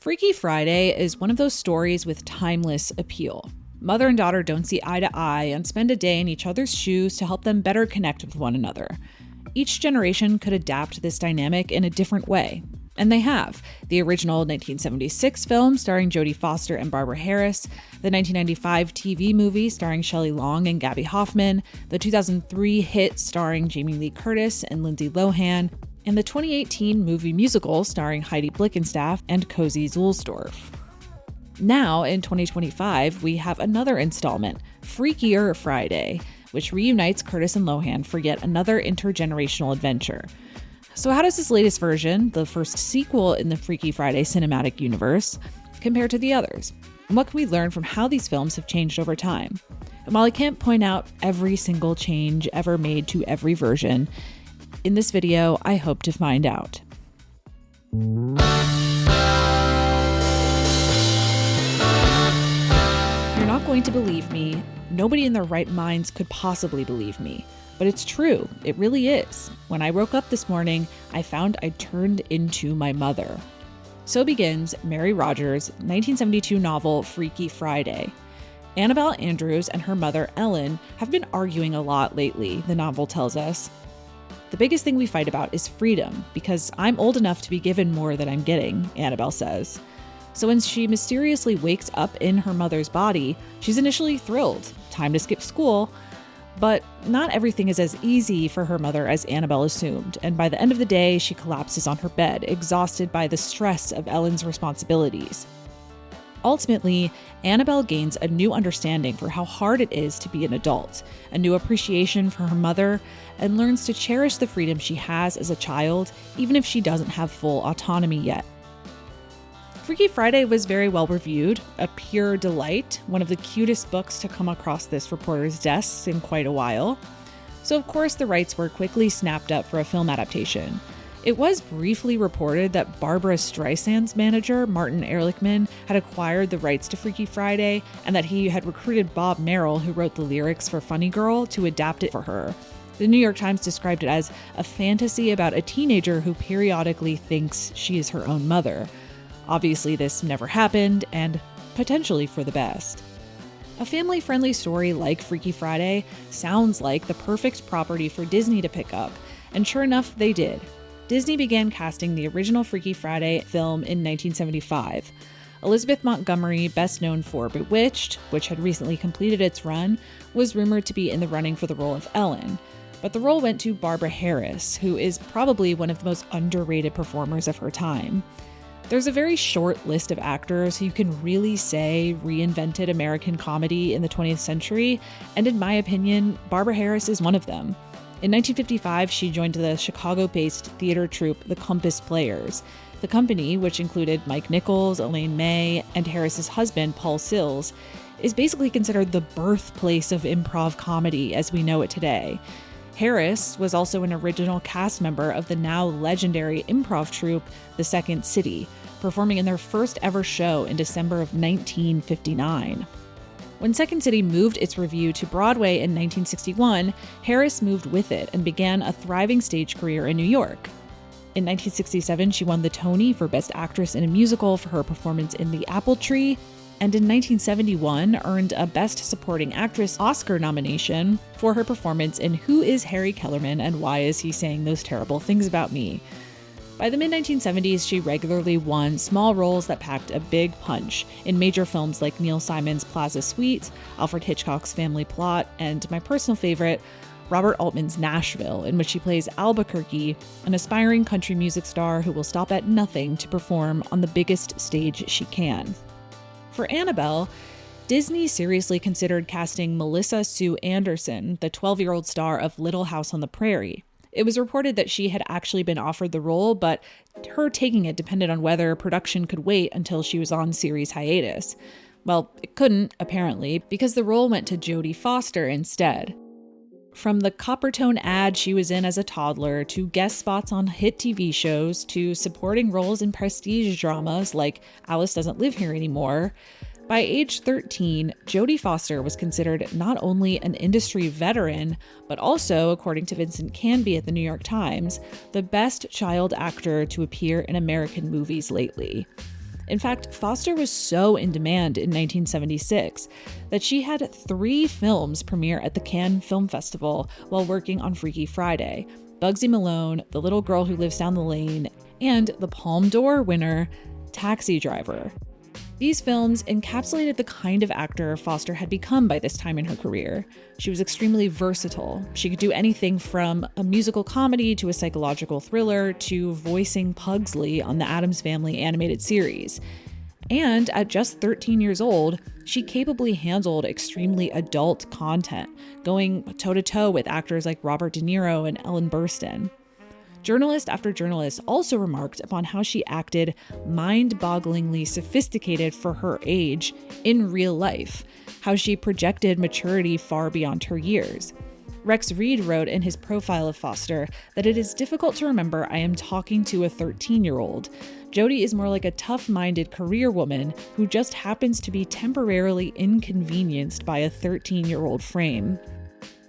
Freaky Friday is one of those stories with timeless appeal. Mother and daughter don't see eye to eye and spend a day in each other's shoes to help them better connect with one another. Each generation could adapt this dynamic in a different way, and they have. The original 1976 film starring Jodie Foster and Barbara Harris, the 1995 TV movie starring Shelley Long and Gaby Hoffman, the 2003 hit starring Jamie Lee Curtis and Lindsay Lohan, and the 2018 movie musical starring Heidi Blickenstaff and Cozi Zuehlsdorff. Now, in 2025, we have another installment, Freakier Friday, which reunites Curtis and Lohan for yet another intergenerational adventure. So how does this latest version, the first sequel in the Freaky Friday cinematic universe, compare to the others? And what can we learn from how these films have changed over time? And while I can't point out every single change ever made to every version, in this video, I hope to find out. You're not going to believe me. Nobody in their right minds could possibly believe me. But it's true. It really is. When I woke up this morning, I found I'd turned into my mother. So begins Mary Rodgers' 1972 novel Freaky Friday. Annabelle Andrews and her mother Ellen have been arguing a lot lately, the novel tells us. The biggest thing we fight about is freedom, because I'm old enough to be given more than I'm getting, Annabelle says. So when she mysteriously wakes up in her mother's body, she's initially thrilled. Time to skip school. But not everything is as easy for her mother as Annabelle assumed, and by the end of the day, she collapses on her bed, exhausted by the stress of Ellen's responsibilities. Ultimately, Annabelle gains a new understanding for how hard it is to be an adult, a new appreciation for her mother, and learns to cherish the freedom she has as a child, even if she doesn't have full autonomy yet. Freaky Friday was very well reviewed, a pure delight, one of the cutest books to come across this reporter's desks in quite a while. So of course the rights were quickly snapped up for a film adaptation. It was briefly reported that Barbara Streisand's manager, Martin Ehrlichman, had acquired the rights to Freaky Friday and that he had recruited Bob Merrill, who wrote the lyrics for Funny Girl, to adapt it for her. The New York Times described it as a fantasy about a teenager who periodically thinks she is her own mother. Obviously, this never happened, and potentially for the best. A family-friendly story like Freaky Friday sounds like the perfect property for Disney to pick up, and sure enough, they did. Disney began casting the original Freaky Friday film in 1975. Elizabeth Montgomery, best known for Bewitched, which had recently completed its run, was rumored to be in the running for the role of Ellen. But the role went to Barbara Harris, who is probably one of the most underrated performers of her time. There's a very short list of actors who you can really say reinvented American comedy in the 20th century, and in my opinion, Barbara Harris is one of them. In 1955, she joined the Chicago-based theater troupe The Compass Players. The company, which included Mike Nichols, Elaine May, and Harris's husband, Paul Sills, is basically considered the birthplace of improv comedy as we know it today. Harris was also an original cast member of the now legendary improv troupe, The Second City, performing in their first ever show in December of 1959. When Second City moved its revue to Broadway in 1961, Harris moved with it and began a thriving stage career in New York. In 1967, she won the Tony for Best Actress in a Musical for her performance in The Apple Tree, and in 1971 earned a Best Supporting Actress Oscar nomination for her performance in Who is Harry Kellerman and Why is He Saying Those Terrible Things About Me? By the mid-1970s, she regularly won small roles that packed a big punch in major films like Neil Simon's Plaza Suite, Alfred Hitchcock's Family Plot, and my personal favorite, Robert Altman's Nashville, in which she plays Albuquerque, an aspiring country music star who will stop at nothing to perform on the biggest stage she can. For Annabelle, Disney seriously considered casting Melissa Sue Anderson, the 12-year-old star of Little House on the Prairie. It was reported that she had actually been offered the role, but her taking it depended on whether production could wait until she was on series hiatus. Well, it couldn't, apparently, because the role went to Jodie Foster instead. From the Coppertone ad she was in as a toddler, to guest spots on hit TV shows, to supporting roles in prestige dramas like Alice Doesn't Live Here Anymore, by age 13, Jodie Foster was considered not only an industry veteran, but also, according to Vincent Canby at the New York Times, the best child actor to appear in American movies lately. In fact, Foster was so in demand in 1976 that she had 3 films premiere at the Cannes Film Festival while working on Freaky Friday: Bugsy Malone, The Little Girl Who Lives Down the Lane, and the Palme d'Or winner, Taxi Driver. These films encapsulated the kind of actor Foster had become by this time in her career. She was extremely versatile. She could do anything from a musical comedy to a psychological thriller to voicing Pugsley on the Addams Family animated series. And at just 13 years old, she capably handled extremely adult content, going toe-to-toe with actors like Robert De Niro and Ellen Burstyn. Journalist after journalist also remarked upon how she acted mind-bogglingly sophisticated for her age in real life, how she projected maturity far beyond her years. Rex Reed wrote in his profile of Foster that it is difficult to remember I am talking to a 13-year-old. Jodie is more like a tough-minded career woman who just happens to be temporarily inconvenienced by a 13-year-old frame.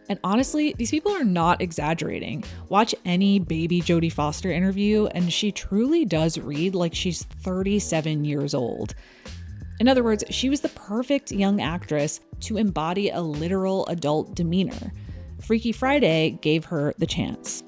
And honestly, these people are not exaggerating. Watch any baby Jodie Foster interview, and she truly does read like she's 37 years old. In other words, she was the perfect young actress to embody a literal adult demeanor. Freaky Friday gave her the chance.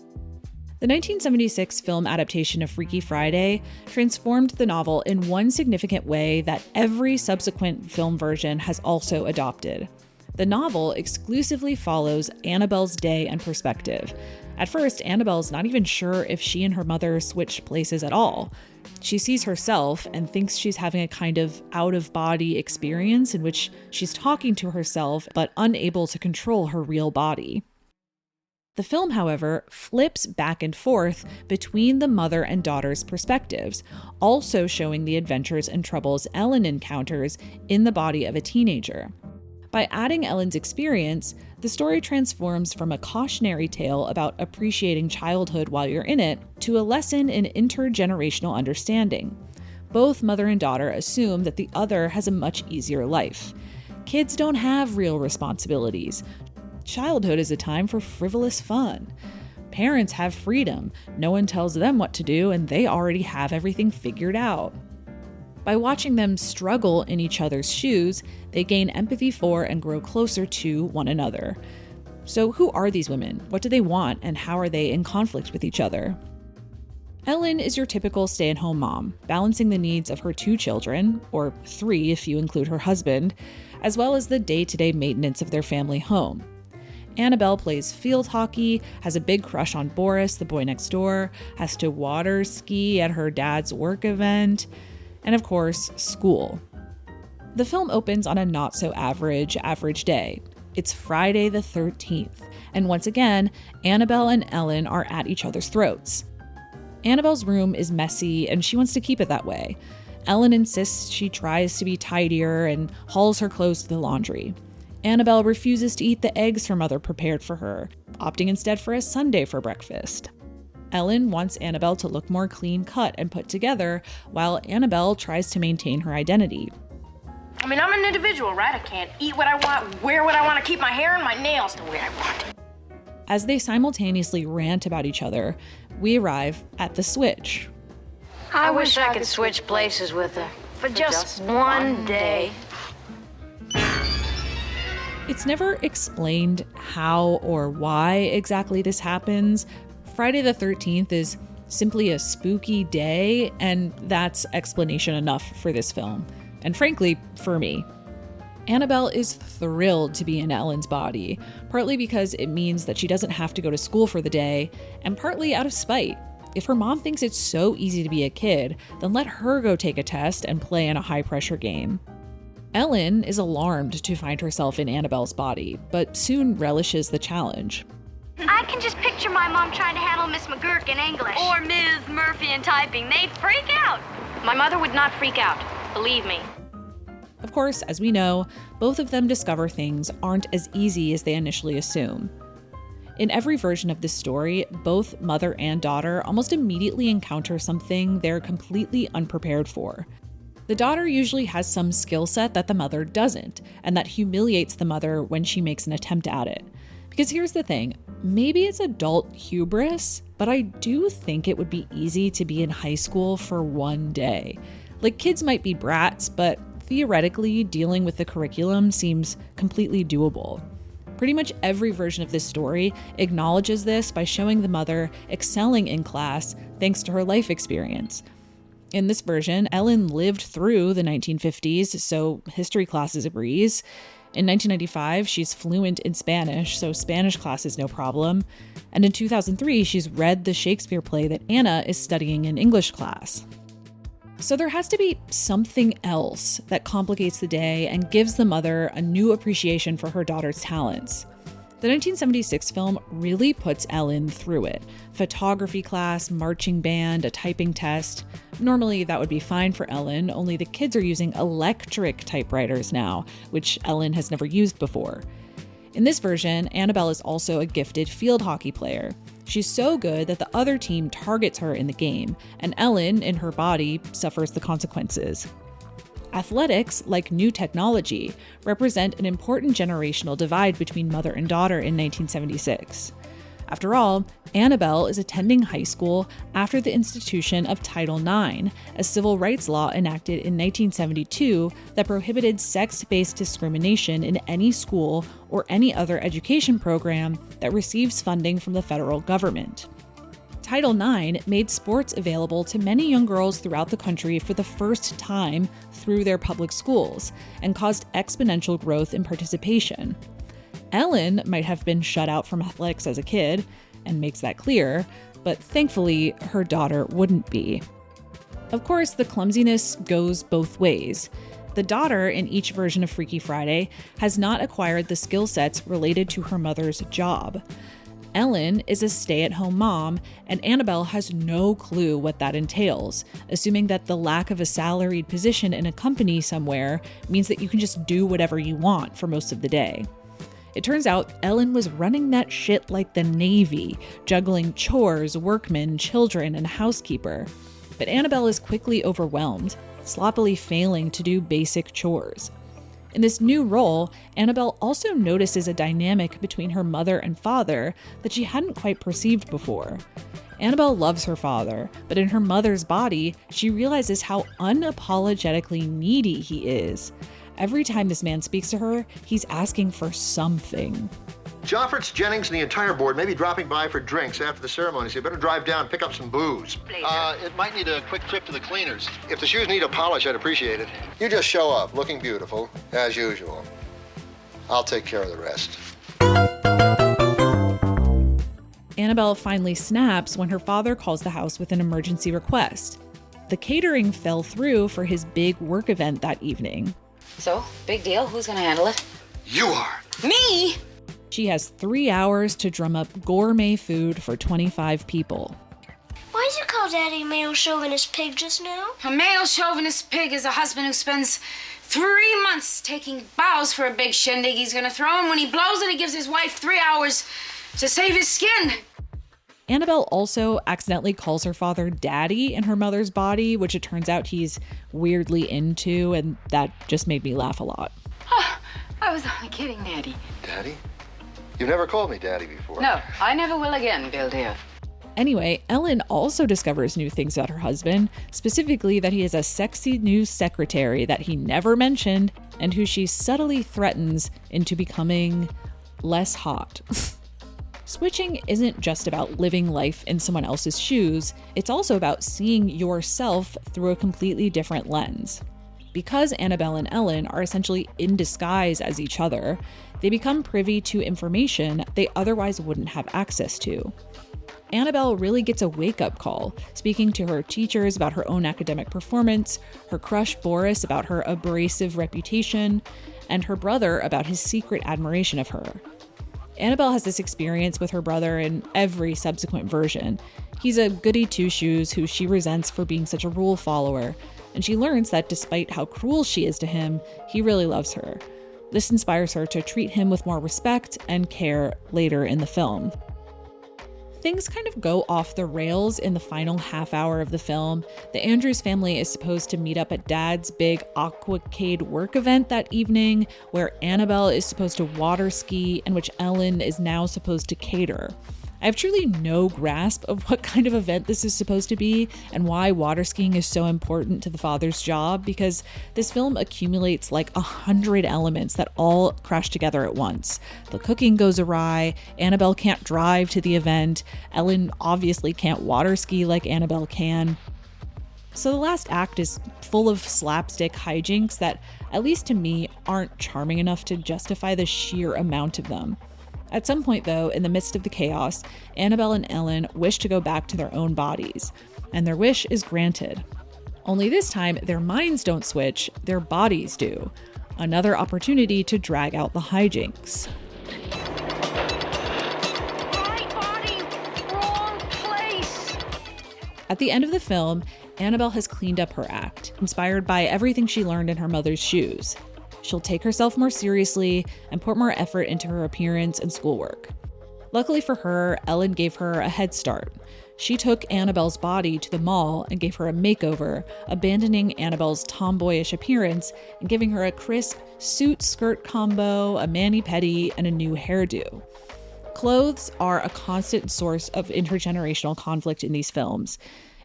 The 1976 film adaptation of Freaky Friday transformed the novel in one significant way that every subsequent film version has also adopted. The novel exclusively follows Annabelle's day and perspective. At first, Annabelle's not even sure if she and her mother switched places at all. She sees herself and thinks she's having a kind of out-of-body experience in which she's talking to herself but unable to control her real body. The film, however, flips back and forth between the mother and daughter's perspectives, also showing the adventures and troubles Ellen encounters in the body of a teenager. By adding Ellen's experience, the story transforms from a cautionary tale about appreciating childhood while you're in it to a lesson in intergenerational understanding. Both mother and daughter assume that the other has a much easier life. Kids don't have real responsibilities. Childhood is a time for frivolous fun. Parents have freedom. No one tells them what to do, and they already have everything figured out. By watching them struggle in each other's shoes, they gain empathy for and grow closer to one another. So who are these women? What do they want? And how are they in conflict with each other? Ellen is your typical stay-at-home mom, balancing the needs of her 2 children, or 3 if you include her husband, as well as the day-to-day maintenance of their family home. Annabelle plays field hockey, has a big crush on Boris, the boy next door, has to water ski at her dad's work event, and of course, school. The film opens on a not-so-average day. It's Friday the 13th, and once again, Annabelle and Ellen are at each other's throats. Annabelle's room is messy, and she wants to keep it that way. Ellen insists she tries to be tidier and hauls her clothes to the laundry. Annabelle refuses to eat the eggs her mother prepared for her, opting instead for a sundae for breakfast. Ellen wants Annabelle to look more clean-cut and put together, while Annabelle tries to maintain her identity. I mean, I'm an individual, right? I can't eat what I want, wear what I want, to keep my hair and my nails the way I want. As they simultaneously rant about each other, we arrive at the switch. I wish I could switch places with her for just one day. It's never explained how or why exactly this happens. Friday the 13th is simply a spooky day, and that's explanation enough for this film. And frankly, for me. Annabelle is thrilled to be in Ellen's body, partly because it means that she doesn't have to go to school for the day, and partly out of spite. If her mom thinks it's so easy to be a kid, then let her go take a test and play in a high-pressure game. Ellen is alarmed to find herself in Annabelle's body, but soon relishes the challenge. I can just picture my mom trying to handle Miss McGurk in English. Or Ms. Murphy in typing. They'd freak out. My mother would not freak out, believe me. Of course, as we know, both of them discover things aren't as easy as they initially assume. In every version of this story, both mother and daughter almost immediately encounter something they're completely unprepared for. The daughter usually has some skill set that the mother doesn't, and that humiliates the mother when she makes an attempt at it. Because here's the thing, maybe it's adult hubris, but I do think it would be easy to be in high school for one day. Like, kids might be brats, but theoretically, dealing with the curriculum seems completely doable. Pretty much every version of this story acknowledges this by showing the mother excelling in class thanks to her life experience. In this version, Ellen lived through the 1950s, so history class is a breeze. In 1995, she's fluent in Spanish, so Spanish class is no problem. And in 2003, she's read the Shakespeare play that Anna is studying in English class. So there has to be something else that complicates the day and gives the mother a new appreciation for her daughter's talents. The 1976 film really puts Ellen through it. Photography class, marching band, a typing test. Normally that would be fine for Ellen, only the kids are using electric typewriters now, which Ellen has never used before. In this version, Annabelle is also a gifted field hockey player. She's so good that the other team targets her in the game, and Ellen, in her body, suffers the consequences. Athletics, like new technology, represent an important generational divide between mother and daughter in 1976. After all, Annabelle is attending high school after the institution of Title IX, a civil rights law enacted in 1972 that prohibited sex-based discrimination in any school or any other education program that receives funding from the federal government. Title IX made sports available to many young girls throughout the country for the first time through their public schools and caused exponential growth in participation. Ellen might have been shut out from athletics as a kid, and makes that clear, but thankfully her daughter wouldn't be. Of course, the clumsiness goes both ways. The daughter in each version of Freaky Friday has not acquired the skill sets related to her mother's job. Ellen is a stay-at-home mom, and Annabelle has no clue what that entails, assuming that the lack of a salaried position in a company somewhere means that you can just do whatever you want for most of the day. It turns out Ellen was running that shit like the Navy, juggling chores, workmen, children, and housekeeper. But Annabelle is quickly overwhelmed, sloppily failing to do basic chores. In this new role, Annabelle also notices a dynamic between her mother and father that she hadn't quite perceived before. Annabelle loves her father, but in her mother's body, she realizes how unapologetically needy he is. Every time this man speaks to her, he's asking for something. Joffords, Jennings, and the entire board may be dropping by for drinks after the ceremony, so you better drive down and pick up some booze. It might need a quick trip to the cleaners. If the shoes need a polish, I'd appreciate it. You just show up, looking beautiful, as usual. I'll take care of the rest. Annabelle finally snaps when her father calls the house with an emergency request. The catering fell through for his big work event that evening. So, big deal. Who's gonna handle it? You are. Me? She has 3 hours to drum up gourmet food for 25 people. Why did you call Daddy a male chauvinist pig just now? A male chauvinist pig is a husband who spends 3 months taking bows for a big shindig he's gonna throw, and when he blows it, he gives his wife 3 hours to save his skin. Annabelle also accidentally calls her father Daddy in her mother's body, which it turns out he's weirdly into, and that just made me laugh a lot. Oh, I was only kidding, Daddy. Daddy? You've never called me Daddy before. No, I never will again, Bill dear. Anyway, Ellen also discovers new things about her husband, specifically that he is a sexy new secretary that he never mentioned and who she subtly threatens into becoming less hot. Switching isn't just about living life in someone else's shoes, it's also about seeing yourself through a completely different lens. Because Annabelle and Ellen are essentially in disguise as each other, they become privy to information they otherwise wouldn't have access to. Annabelle really gets a wake-up call, speaking to her teachers about her own academic performance, her crush Boris about her abrasive reputation, and her brother about his secret admiration of her. Annabelle has this experience with her brother in every subsequent version. He's a goody two-shoes who she resents for being such a rule follower, and she learns that despite how cruel she is to him, he really loves her. This inspires her to treat him with more respect and care later in the film. Things kind of go off the rails in the final half hour of the film. The Andrews family is supposed to meet up at Dad's big aquacade work event that evening, where Annabelle is supposed to water ski and which Ellen is now supposed to cater. I have truly no grasp of what kind of event this is supposed to be and why water skiing is so important to the father's job, because this film accumulates like 100 elements that all crash together at once. The cooking goes awry, Annabelle can't drive to the event, Ellen obviously can't water ski like Annabelle can. So the last act is full of slapstick hijinks that, at least to me, aren't charming enough to justify the sheer amount of them. At some point, though, in the midst of the chaos, Annabelle and Ellen wish to go back to their own bodies, and their wish is granted. Only this time, their minds don't switch, their bodies do. Another opportunity to drag out the hijinks. Right body, wrong place. At the end of the film, Annabelle has cleaned up her act, inspired by everything she learned in her mother's shoes. She'll take herself more seriously and put more effort into her appearance and schoolwork. Luckily for her, Ellen gave her a head start. She took Annabelle's body to the mall and gave her a makeover, abandoning Annabelle's tomboyish appearance and giving her a crisp suit-skirt combo, a mani-pedi, and a new hairdo. Clothes are a constant source of intergenerational conflict in these films.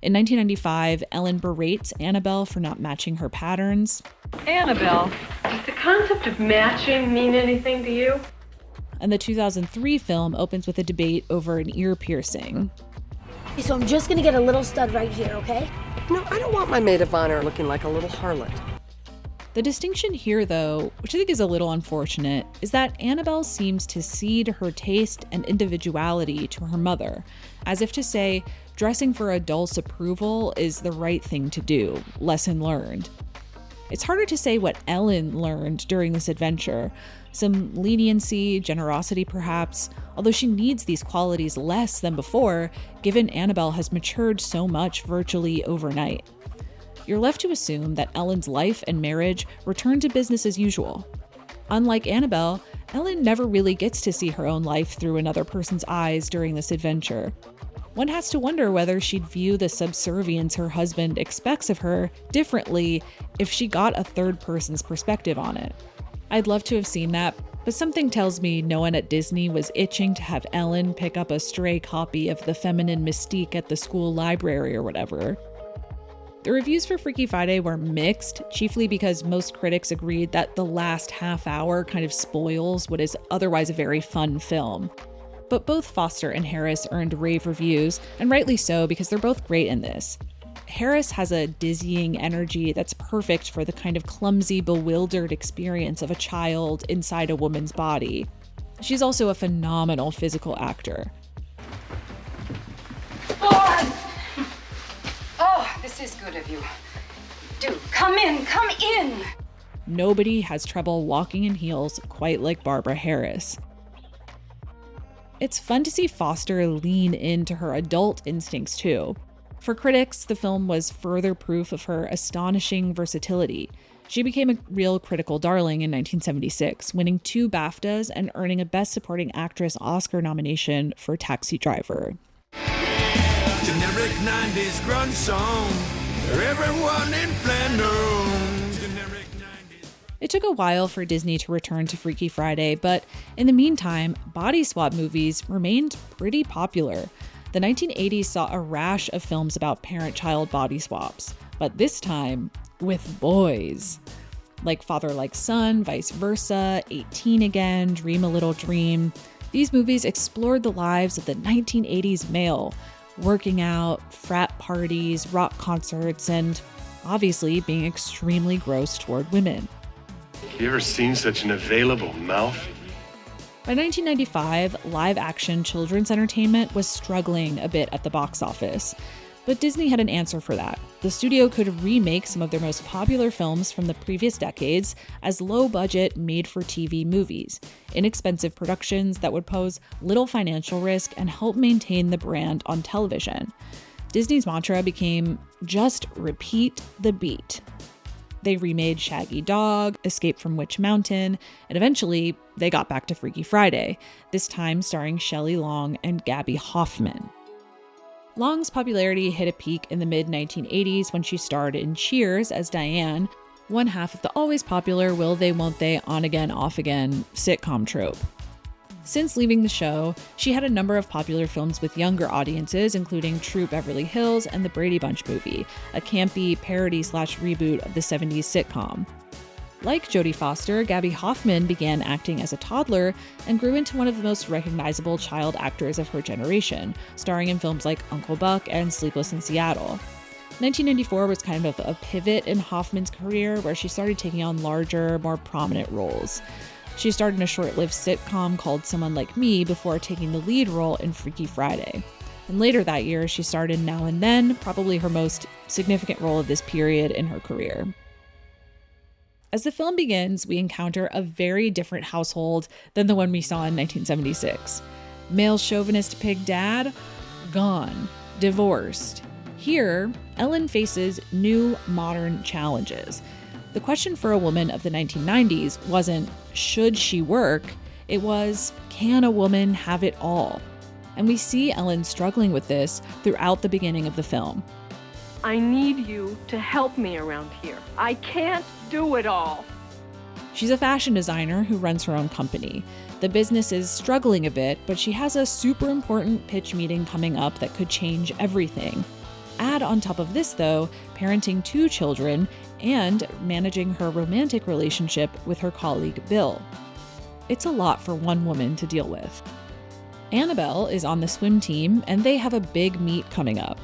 In 1995, Ellen berates Annabelle for not matching her patterns. Annabelle, does the concept of matching mean anything to you? And the 2003 film opens with a debate over an ear piercing. So I'm just gonna get a little stud right here, okay? No, I don't want my maid of honor looking like a little harlot. The distinction here, though, which I think is a little unfortunate, is that Annabelle seems to cede her taste and individuality to her mother, as if to say, dressing for adults' approval is the right thing to do, lesson learned. It's harder to say what Ellen learned during this adventure. Some leniency, generosity perhaps, although she needs these qualities less than before, given Annabelle has matured so much virtually overnight. You're left to assume that Ellen's life and marriage return to business as usual. Unlike Annabelle, Ellen never really gets to see her own life through another person's eyes during this adventure. One has to wonder whether she'd view the subservience her husband expects of her differently if she got a third person's perspective on it. I'd love to have seen that, but something tells me no one at Disney was itching to have Ellen pick up a stray copy of The Feminine Mystique at the school library or whatever. The reviews for Freaky Friday were mixed, chiefly because most critics agreed that the last half hour kind of spoils what is otherwise a very fun film. But both Foster and Harris earned rave reviews, and rightly so because they're both great in this. Harris has a dizzying energy that's perfect for the kind of clumsy, bewildered experience of a child inside a woman's body. She's also a phenomenal physical actor. Oh, this is good of you. Do come in, come in. Nobody has trouble walking in heels quite like Barbara Harris. It's fun to see Foster lean into her adult instincts too. For critics, the film was further proof of her astonishing versatility. She became a real critical darling in 1976, winning 2 BAFTAs and earning a Best Supporting Actress Oscar nomination for Taxi Driver. Generic 90s grunge song for everyone in Flanders. Generic 90s. It took a while for Disney to return to Freaky Friday, but in the meantime, body swap movies remained pretty popular. The 1980s saw a rash of films about parent-child body swaps, but this time with boys. Like Father Like Son, Vice Versa, 18 Again, Dream a Little Dream. These movies explored the lives of the 1980s male, working out, frat parties, rock concerts, and obviously being extremely gross toward women. You ever seen such an available mouth? By 1995, live-action children's entertainment was struggling a bit at the box office. But Disney had an answer for that. The studio could remake some of their most popular films from the previous decades as low-budget, made-for-TV movies, inexpensive productions that would pose little financial risk and help maintain the brand on television. Disney's mantra became, just repeat the beat. They remade Shaggy Dog, Escape from Witch Mountain, and eventually they got back to Freaky Friday, this time starring Shelley Long and Gaby Hoffman. Long's popularity hit a peak in the mid-1980s when she starred in Cheers as Diane, one half of the always popular will they, won't they, on again, off again sitcom trope. Since leaving the show, she had a number of popular films with younger audiences, including True Beverly Hills and The Brady Bunch Movie, a campy parody/reboot of the 70s sitcom. Like Jodie Foster, Gaby Hoffman began acting as a toddler and grew into one of the most recognizable child actors of her generation, starring in films like Uncle Buck and Sleepless in Seattle. 1994 was kind of a pivot in Hoffman's career, where she started taking on larger, more prominent roles. She starred in a short-lived sitcom called Someone Like Me before taking the lead role in Freaky Friday. And later that year, she starred in Now and Then, probably her most significant role of this period in her career. As the film begins, we encounter a very different household than the one we saw in 1976. Male chauvinist pig dad? Gone. Divorced. Here, Ellen faces new, modern challenges. The question for a woman of the 1990s wasn't, should she work? It was, can a woman have it all? And we see Ellen struggling with this throughout the beginning of the film. I need you to help me around here. I can't do it all. She's a fashion designer who runs her own company. The business is struggling a bit, but she has a super important pitch meeting coming up that could change everything. Add on top of this, though, parenting 2 children and managing her romantic relationship with her colleague Bill. It's a lot for one woman to deal with. Annabelle is on the swim team, and they have a big meet coming up.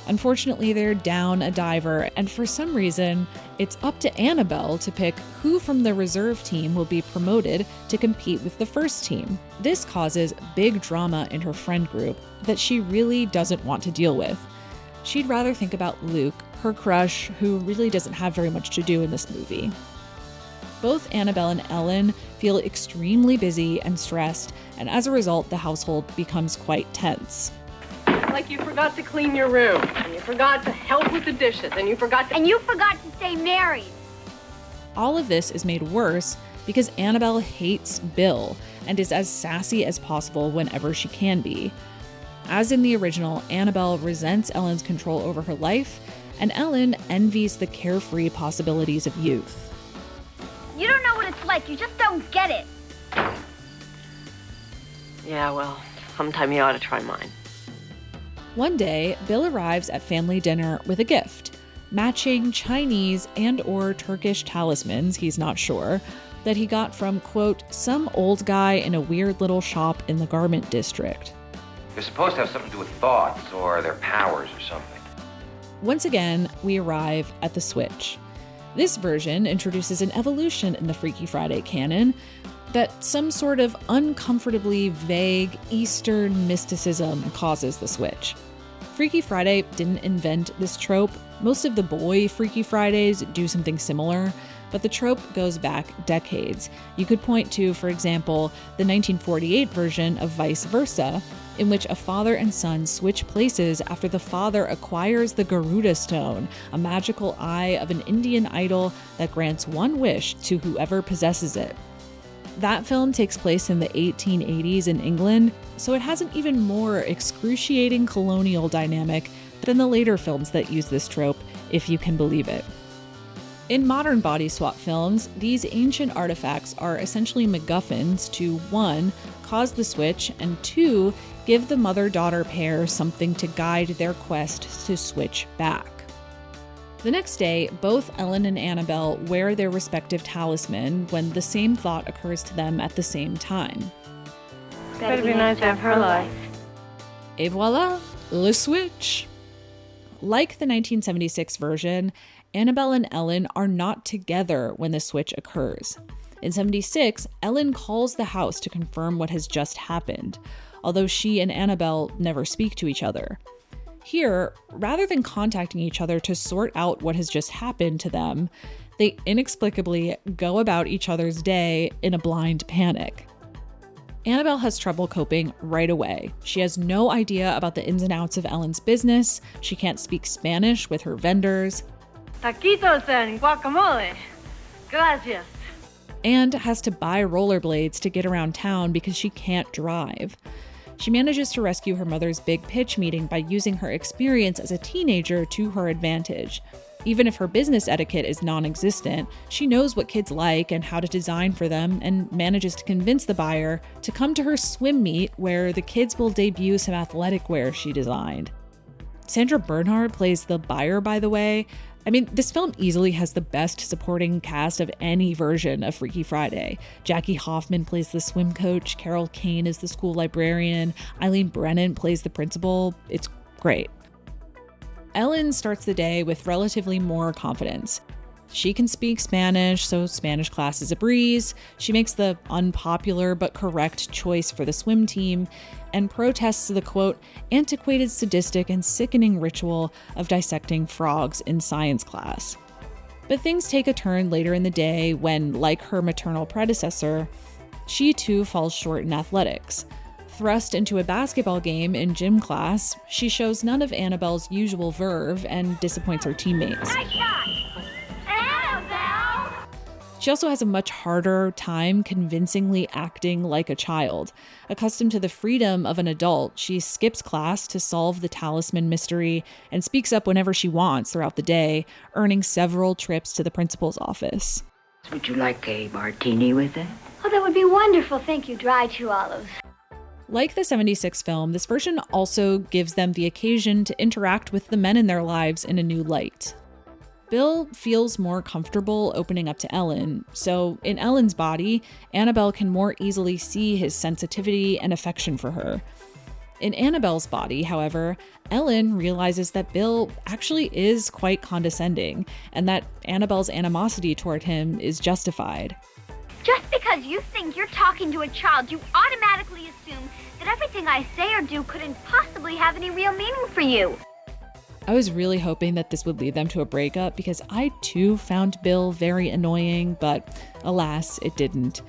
Unfortunately, they're down a diver, and for some reason, it's up to Annabelle to pick who from the reserve team will be promoted to compete with the first team. This causes big drama in her friend group that she really doesn't want to deal with. She'd rather think about Luke, her crush, who really doesn't have very much to do in this movie. Both Annabelle and Ellen feel extremely busy and stressed, and as a result, the household becomes quite tense. Like you forgot to clean your room, and you forgot to help with the dishes, and you forgot to stay married. All of this is made worse because Annabelle hates Bill and is as sassy as possible whenever she can be. As in the original, Annabelle resents Ellen's control over her life, and Ellen envies the carefree possibilities of youth. You don't know what it's like. You just don't get it. Yeah, well, sometime you ought to try mine. One day, Bill arrives at family dinner with a gift, matching Chinese and/or Turkish talismans, he's not sure, that he got from, quote, some old guy in a weird little shop in the garment district. They're supposed to have something to do with thoughts or their powers or something. Once again, we arrive at the switch. This version introduces an evolution in the Freaky Friday canon that some sort of uncomfortably vague Eastern mysticism causes the switch. Freaky Friday didn't invent this trope. Most of the boy Freaky Fridays do something similar, but the trope goes back decades. You could point to, for example, the 1948 version of Vice Versa, in which a father and son switch places after the father acquires the Garuda Stone, a magical eye of an Indian idol that grants one wish to whoever possesses it. That film takes place in the 1880s in England, so it has an even more excruciating colonial dynamic than the later films that use this trope, if you can believe it. In modern body swap films, these ancient artifacts are essentially MacGuffins to 1. Cause the switch, and 2. Give the mother-daughter pair something to guide their quest to switch back. The next day, both Ellen and Annabelle wear their respective talisman when the same thought occurs to them at the same time. Better be nice to have her life. Et voila, le switch! Like the 1976 version, Annabelle and Ellen are not together when the switch occurs. In 76, Ellen calls the house to confirm what has just happened, although she and Annabelle never speak to each other. Here, rather than contacting each other to sort out what has just happened to them, they inexplicably go about each other's day in a blind panic. Annabelle has trouble coping right away. She has no idea about the ins and outs of Ellen's business. She can't speak Spanish with her vendors. Taquitos and guacamole. Gracias. And has to buy rollerblades to get around town because she can't drive. She manages to rescue her mother's big pitch meeting by using her experience as a teenager to her advantage. Even if her business etiquette is non-existent, she knows what kids like and how to design for them, and manages to convince the buyer to come to her swim meet where the kids will debut some athletic wear she designed. Sandra Bernhard plays the buyer, by the way. I mean, this film easily has the best supporting cast of any version of Freaky Friday. Jackie Hoffman plays the swim coach, Carol Kane is the school librarian, Eileen Brennan plays the principal. It's great. Ellen starts the day with relatively more confidence. She can speak Spanish, so Spanish class is a breeze. She makes the unpopular but correct choice for the swim team and protests the, quote, antiquated, sadistic, and sickening ritual of dissecting frogs in science class. But things take a turn later in the day when, like her maternal predecessor, she too falls short in athletics. Thrust into a basketball game in gym class, she shows none of Annabelle's usual verve and disappoints her teammates. She also has a much harder time convincingly acting like a child. Accustomed to the freedom of an adult, she skips class to solve the talisman mystery and speaks up whenever she wants throughout the day, earning several trips to the principal's office. Would you like a martini with it? Oh, that would be wonderful. Thank you. Dry 2 olives. Like the 76 film, this version also gives them the occasion to interact with the men in their lives in a new light. Bill feels more comfortable opening up to Ellen, so in Ellen's body, Annabelle can more easily see his sensitivity and affection for her. In Annabelle's body, however, Ellen realizes that Bill actually is quite condescending, and that Annabelle's animosity toward him is justified. Just because you think you're talking to a child, you automatically assume that everything I say or do couldn't possibly have any real meaning for you. I was really hoping that this would lead them to a breakup because I too found Bill very annoying, but alas, it didn't.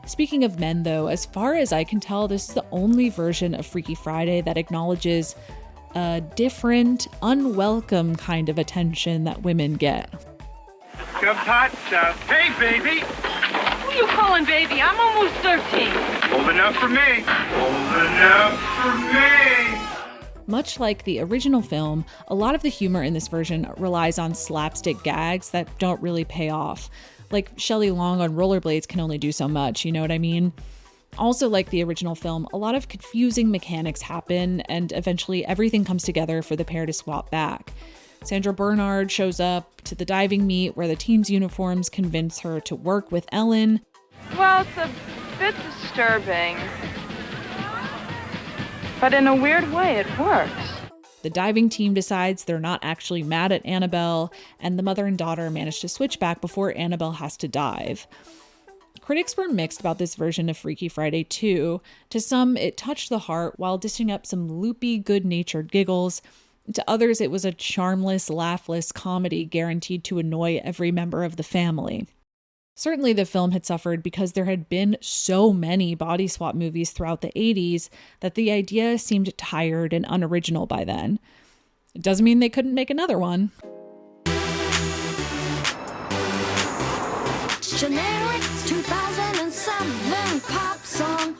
Speaking of men though, as far as I can tell, this is the only version of Freaky Friday that acknowledges a different, unwelcome kind of attention that women get. Come hot stuff. Hey, baby! Who you calling baby? I'm almost 13. Old enough for me. Old enough for me. Much like the original film, a lot of the humor in this version relies on slapstick gags that don't really pay off. Like Shelley Long on rollerblades can only do so much, you know what I mean? Also, like the original film, a lot of confusing mechanics happen, and eventually everything comes together for the pair to swap back. Sandra Bernhard shows up to the diving meet where the team's uniforms convince her to work with Ellen. Well, it's a bit disturbing. But in a weird way, it works. The diving team decides they're not actually mad at Annabelle, and the mother and daughter manage to switch back before Annabelle has to dive. Critics were mixed about this version of Freaky Friday too. To some, it touched the heart while dishing up some loopy, good-natured giggles. To others, it was a charmless, laughless comedy guaranteed to annoy every member of the family. Certainly the film had suffered because there had been so many body swap movies throughout the 80s that the idea seemed tired and unoriginal by then. It doesn't mean they couldn't make another one. Generic 2007 pop song.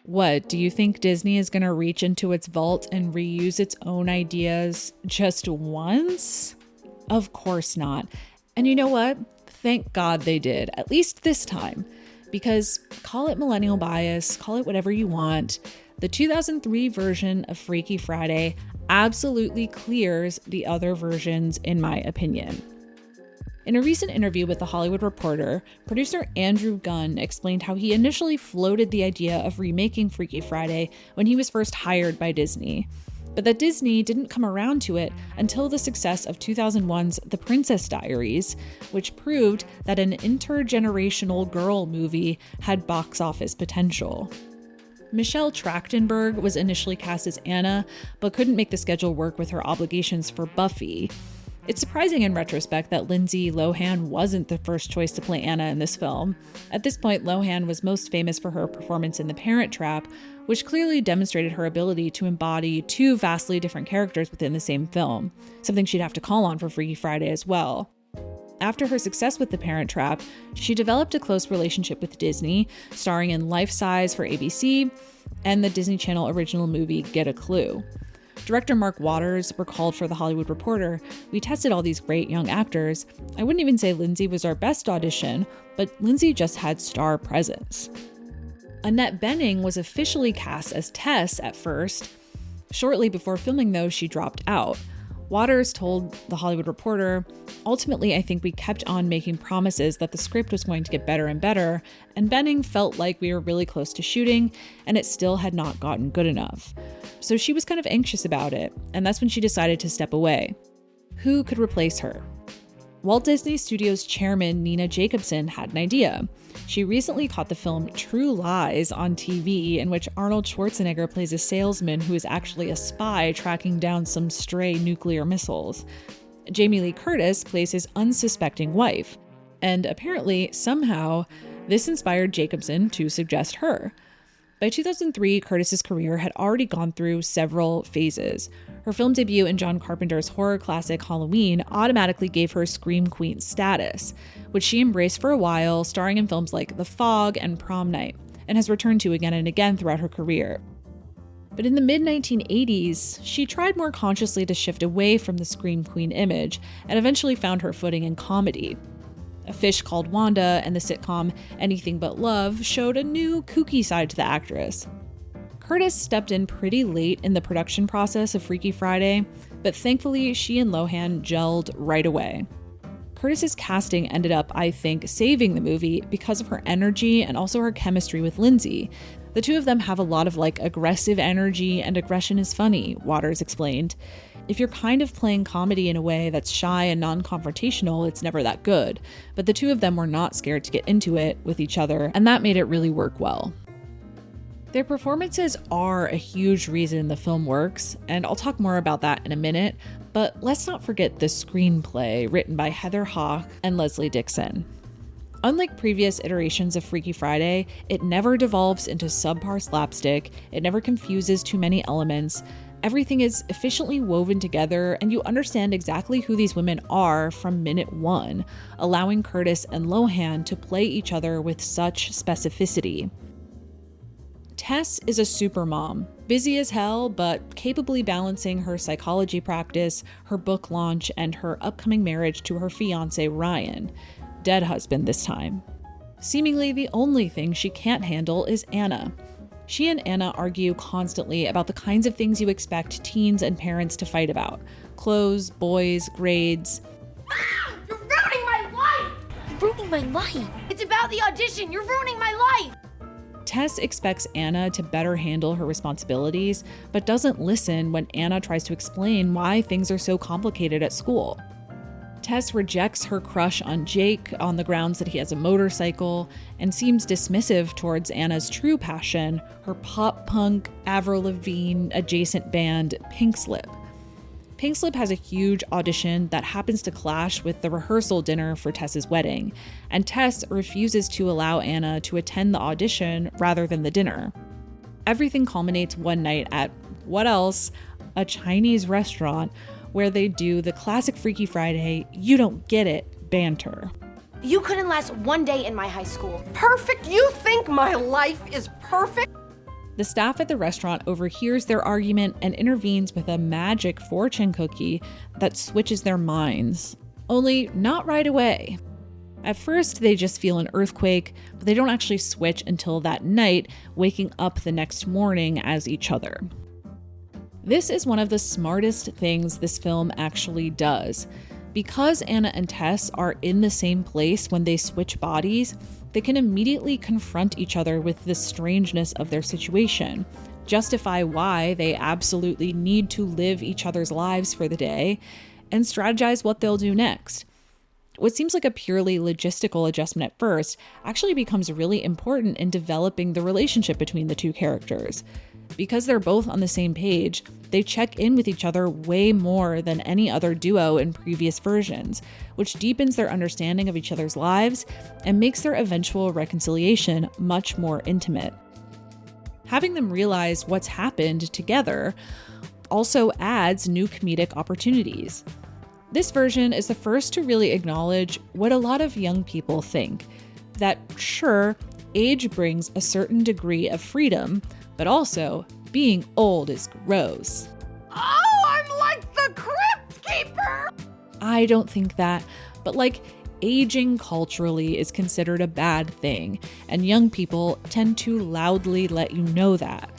What, do you think Disney is going to reach into its vault and reuse its own ideas just once? Of course not. And you know what? Thank God they did, at least this time. Because call it millennial bias, call it whatever you want, the 2003 version of Freaky Friday absolutely clears the other versions, in my opinion. In a recent interview with The Hollywood Reporter, producer Andrew Gunn explained how he initially floated the idea of remaking Freaky Friday when he was first hired by Disney, but that Disney didn't come around to it until the success of 2001's The Princess Diaries, which proved that an intergenerational girl movie had box office potential. Michelle Trachtenberg was initially cast as Anna, but couldn't make the schedule work with her obligations for Buffy. It's surprising in retrospect that Lindsay Lohan wasn't the first choice to play Anna in this film. At this point, Lohan was most famous for her performance in The Parent Trap, which clearly demonstrated her ability to embody two vastly different characters within the same film, something she'd have to call on for Freaky Friday as well. After her success with The Parent Trap, she developed a close relationship with Disney, starring in Life Size for ABC and the Disney Channel original movie Get a Clue. Director Mark Waters recalled for The Hollywood Reporter, "We tested all these great young actors. I wouldn't even say Lindsay was our best audition, but Lindsay just had star presence." Annette Bening was officially cast as Tess at first. Shortly before filming, though, she dropped out. Waters told The Hollywood Reporter, "Ultimately, I think we kept on making promises that the script was going to get better and better, and Bening felt like we were really close to shooting, and it still had not gotten good enough. So she was kind of anxious about it, and that's when she decided to step away." Who could replace her? Walt Disney Studios chairman Nina Jacobson had an idea. She recently caught the film True Lies on TV, in which Arnold Schwarzenegger plays a salesman who is actually a spy tracking down some stray nuclear missiles. Jamie Lee Curtis plays his unsuspecting wife. And apparently, somehow, this inspired Jacobson to suggest her. By 2003, Curtis's career had already gone through several phases. Her film debut in John Carpenter's horror classic Halloween automatically gave her Scream Queen status, which she embraced for a while, starring in films like The Fog and Prom Night, and has returned to again and again throughout her career. But in the mid-1980s, she tried more consciously to shift away from the Scream Queen image and eventually found her footing in comedy. A Fish Called Wanda and the sitcom Anything But Love showed a new, kooky side to the actress. Curtis stepped in pretty late in the production process of Freaky Friday, but thankfully she and Lohan gelled right away. Curtis's casting ended up, I think, saving the movie because of her energy and also her chemistry with Lindsay. The two of them have a lot of aggressive energy, and aggression is funny, Waters explained. If you're kind of playing comedy in a way that's shy and non-confrontational, it's never that good. But the two of them were not scared to get into it with each other, and that made it really work well. Their performances are a huge reason the film works, and I'll talk more about that in a minute, but let's not forget the screenplay written by Heather Hawke and Leslie Dixon. Unlike previous iterations of Freaky Friday, it never devolves into subpar slapstick, it never confuses too many elements. Everything is efficiently woven together, and you understand exactly who these women are from minute one, allowing Curtis and Lohan to play each other with such specificity. Tess is a supermom, busy as hell, but capably balancing her psychology practice, her book launch, and her upcoming marriage to her fiancé Ryan, dead husband this time. Seemingly the only thing she can't handle is Anna. She and Anna argue constantly about the kinds of things you expect teens and parents to fight about: clothes, boys, grades. You're ruining my life! Ruining my life? It's about the audition. You're ruining my life! Tess expects Anna to better handle her responsibilities, but doesn't listen when Anna tries to explain why things are so complicated at school. Tess rejects her crush on Jake on the grounds that he has a motorcycle, and seems dismissive towards Anna's true passion, her pop-punk, Avril Lavigne adjacent band, Pink Slip. Pink Slip has a huge audition that happens to clash with the rehearsal dinner for Tess's wedding, and Tess refuses to allow Anna to attend the audition rather than the dinner. Everything culminates one night at, what else? A Chinese restaurant, where they do the classic Freaky Friday, you don't get it banter. You couldn't last one day in my high school. Perfect? You think my life is perfect? The staff at the restaurant overhears their argument and intervenes with a magic fortune cookie that switches their minds. Only not right away. At first, they just feel an earthquake, but they don't actually switch until that night, waking up the next morning as each other. This is one of the smartest things this film actually does. Because Anna and Tess are in the same place when they switch bodies, they can immediately confront each other with the strangeness of their situation, justify why they absolutely need to live each other's lives for the day, and strategize what they'll do next. What seems like a purely logistical adjustment at first actually becomes really important in developing the relationship between the two characters. Because they're both on the same page, they check in with each other way more than any other duo in previous versions, which deepens their understanding of each other's lives and makes their eventual reconciliation much more intimate. Having them realize what's happened together also adds new comedic opportunities. This version is the first to really acknowledge what a lot of young people think, that sure, age brings a certain degree of freedom, but also being old is gross. Oh! I don't think that, but like, aging culturally is considered a bad thing, and young people tend to loudly let you know that.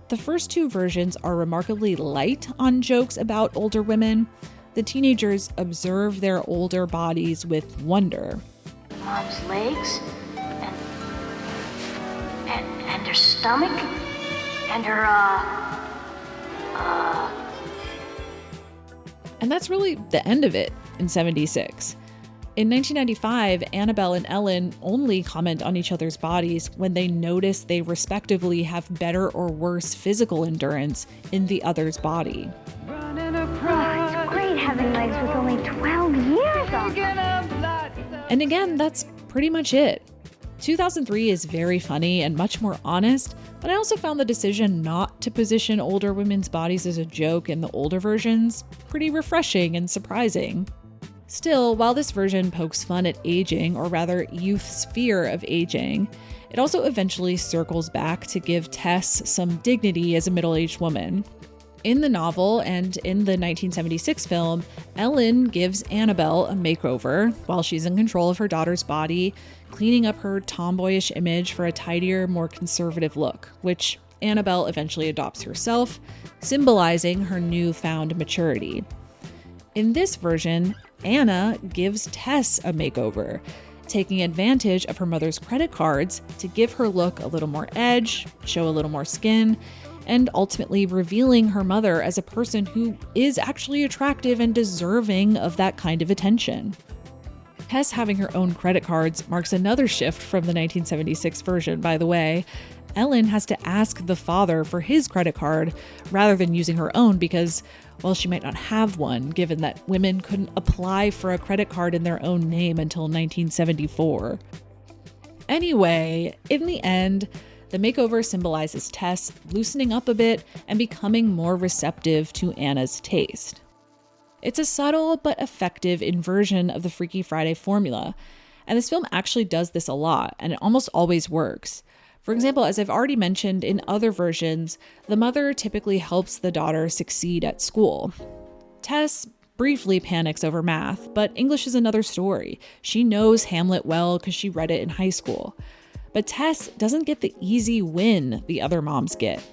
The first two versions are remarkably light on jokes about older women. The teenagers observe their older bodies with wonder. Mom's legs, and her stomach, and her, And that's really the end of it in 76. In 1995, Annabelle and Ellen only comment on each other's bodies when they notice they respectively have better or worse physical endurance in the other's body. Oh, it's great having legs with only 12 years on them. And again, that's pretty much it. 2003 is very funny and much more honest, but I also found the decision not to position older women's bodies as a joke in the older versions pretty refreshing and surprising. Still, while this version pokes fun at aging, or rather youth's fear of aging, it also eventually circles back to give Tess some dignity as a middle-aged woman. In the novel and in the 1976 film, Ellen gives Annabelle a makeover while she's in control of her daughter's body, cleaning up her tomboyish image for a tidier, more conservative look, which Annabelle eventually adopts herself, symbolizing her newfound maturity. In this version, Anna gives Tess a makeover, taking advantage of her mother's credit cards to give her look a little more edge, show a little more skin, and ultimately revealing her mother as a person who is actually attractive and deserving of that kind of attention. Tess having her own credit cards marks another shift from the 1976 version, by the way. Ellen has to ask the father for his credit card rather than using her own because, well, she might not have one, given that women couldn't apply for a credit card in their own name until 1974. Anyway, in the end, the makeover symbolizes Tess loosening up a bit and becoming more receptive to Anna's taste. It's a subtle but effective inversion of the Freaky Friday formula, and this film actually does this a lot, and it almost always works. For example, as I've already mentioned in other versions, the mother typically helps the daughter succeed at school. Tess briefly panics over math, but English is another story. She knows Hamlet well because she read it in high school. But Tess doesn't get the easy win the other moms get.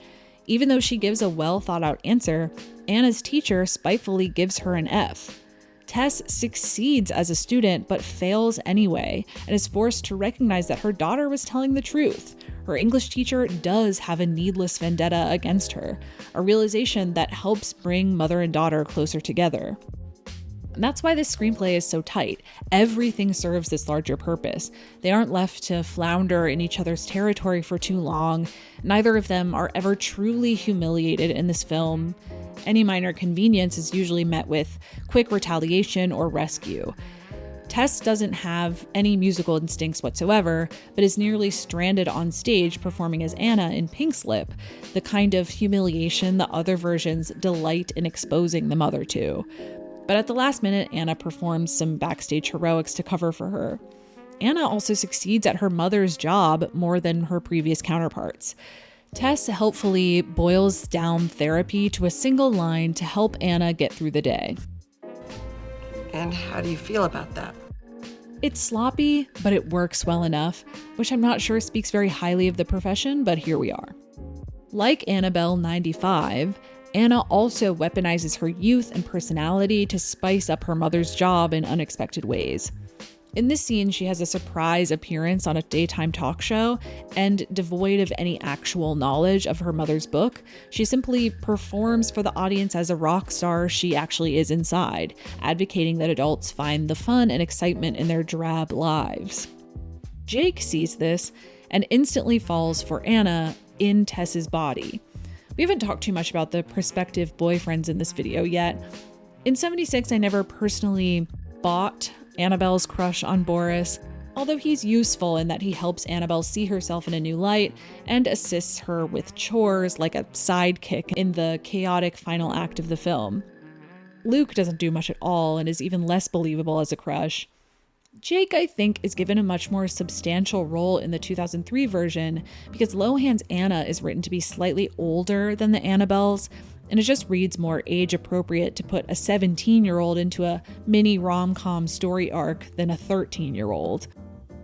Even though she gives a well-thought-out answer, Anna's teacher spitefully gives her an F. Tess succeeds as a student but fails anyway and is forced to recognize that her daughter was telling the truth. Her English teacher does have a needless vendetta against her, a realization that helps bring mother and daughter closer together. And that's why this screenplay is so tight. Everything serves this larger purpose. They aren't left to flounder in each other's territory for too long. Neither of them are ever truly humiliated in this film. Any minor convenience is usually met with quick retaliation or rescue. Tess doesn't have any musical instincts whatsoever, but is nearly stranded on stage performing as Anna in Pink Slip, the kind of humiliation the other versions delight in exposing the mother to. But at the last minute, Anna performs some backstage heroics to cover for her. Anna also succeeds at her mother's job more than her previous counterparts. Tess helpfully boils down therapy to a single line to help Anna get through the day. And how do you feel about that? It's sloppy, but it works well enough, which I'm not sure speaks very highly of the profession, but here we are. Like Annabelle 95, Anna also weaponizes her youth and personality to spice up her mother's job in unexpected ways. In this scene, she has a surprise appearance on a daytime talk show, and devoid of any actual knowledge of her mother's book, she simply performs for the audience as a rock star she actually is inside, advocating that adults find the fun and excitement in their drab lives. Jake sees this and instantly falls for Anna in Tess's body. We haven't talked too much about the prospective boyfriends in this video yet. In 76, I never personally bought Annabelle's crush on Boris, although he's useful in that he helps Annabelle see herself in a new light and assists her with chores like a sidekick in the chaotic final act of the film. Luke doesn't do much at all and is even less believable as a crush. Jake, I think, is given a much more substantial role in the 2003 version because Lohan's Anna is written to be slightly older than the Annabelles, and it just reads more age-appropriate to put a 17-year-old into a mini rom-com story arc than a 13-year-old.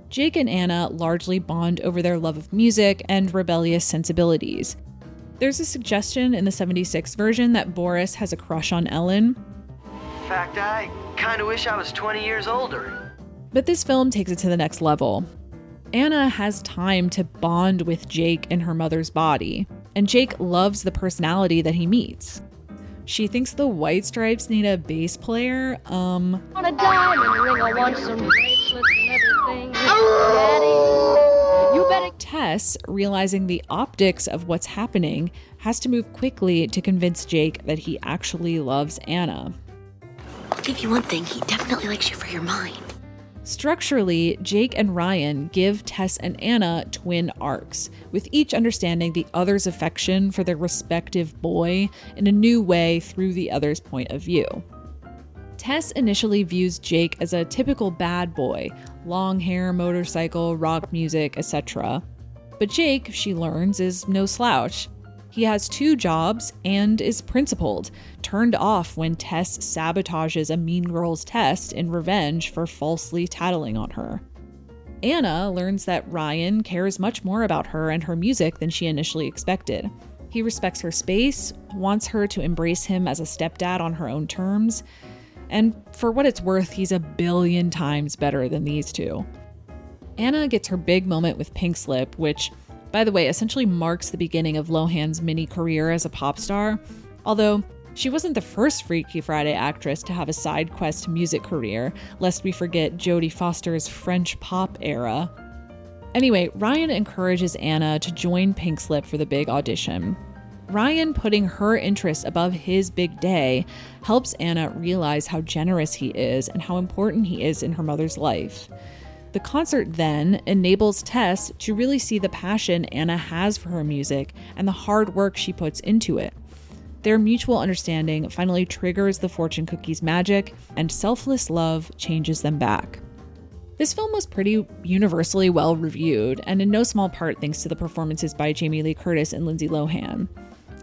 Jake and Anna largely bond over their love of music and rebellious sensibilities. There's a suggestion in the 76 version that Boris has a crush on Ellen. In fact, I kind of wish I was 20 years older. But this film takes it to the next level. Anna has time to bond with Jake in her mother's body, and Jake loves the personality that he meets. She thinks the White Stripes need a bass player. On a diamond ring, I want some bracelets and everything. Daddy, you better. Tess, realizing the optics of what's happening, has to move quickly to convince Jake that he actually loves Anna. I'll give you one thing, he definitely likes you for your mind. Structurally, Jake and Ryan give Tess and Anna twin arcs, with each understanding the other's affection for their respective boy in a new way through the other's point of view. Tess initially views Jake as a typical bad boy, long hair, motorcycle, rock music, etc. But Jake, she learns, is no slouch. He has 2 jobs and is principled, turned off when Tess sabotages a Mean Girls test in revenge for falsely tattling on her. Anna learns that Ryan cares much more about her and her music than she initially expected. He respects her space, wants her to embrace him as a stepdad on her own terms, and for what it's worth, he's a billion times better than these two. Anna gets her big moment with Pink Slip, which, by the way, essentially marks the beginning of Lohan's mini career as a pop star, although she wasn't the first Freaky Friday actress to have a side quest music career, lest we forget Jodie Foster's French pop era. Anyway, Ryan encourages Anna to join Pink Slip for the big audition. Ryan putting her interests above his big day helps Anna realize how generous he is and how important he is in her mother's life. The concert then enables Tess to really see the passion Anna has for her music and the hard work she puts into it. Their mutual understanding finally triggers the fortune cookies magic, and selfless love changes them back. This film was pretty universally well reviewed, and in no small part thanks to the performances by Jamie Lee Curtis and Lindsay Lohan.